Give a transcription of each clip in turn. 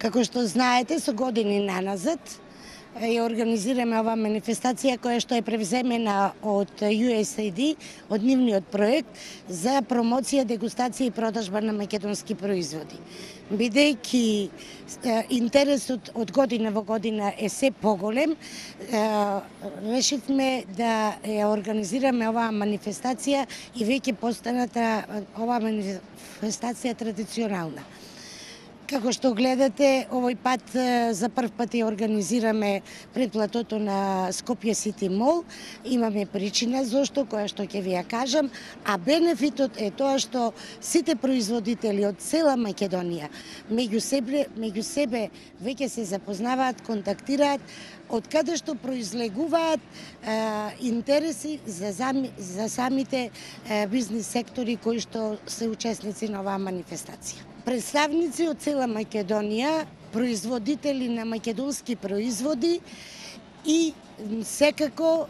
Како што знаете, со години наназад ја организираме оваа манифестација која што е превземена од USAID, од нивниот проект за промоција, дегустација и продажба на македонски производи. Бидејќи интересот од година во година е се поголем, решивме да ја организираме оваа манифестација и веќе постаната оваа манифестација традиционална. Како што гледате, овој пат за прв пат ја организираме пред платото на Скопје Сити Мол. Имаме причина зошто, која што ќе ви ја кажам, а бенефитот е тоа што сите производители од цела Македонија меѓу себе веќе се запознаваат, контактираат, од каде што произлегуваат интереси за самите бизнис сектори кои што се учесници на оваа манифестација. Представници од цела Македонија, производители на македонски производи и секако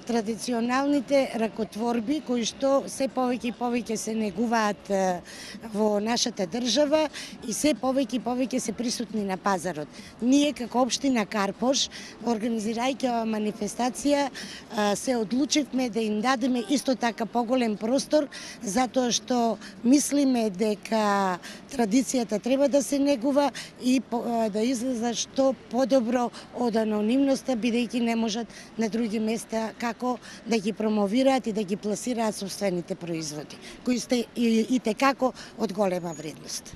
традиционалните ракотворби кои што се повеќе и повеќе се негуваат во нашата држава и се повеќе и повеќе се присутни на пазарот. Ние како општина Карпош, организирајќи оваа манифестација, се одлучивме да им дадеме исто така поголем простор, затоа што мислиме дека традицијата треба да се негува и да излезат што подобро од анонимноста, бидејќи не можат на други места како да ги промовираат и да ги пласираат собствените производи, кои сте и те како од голема вредност.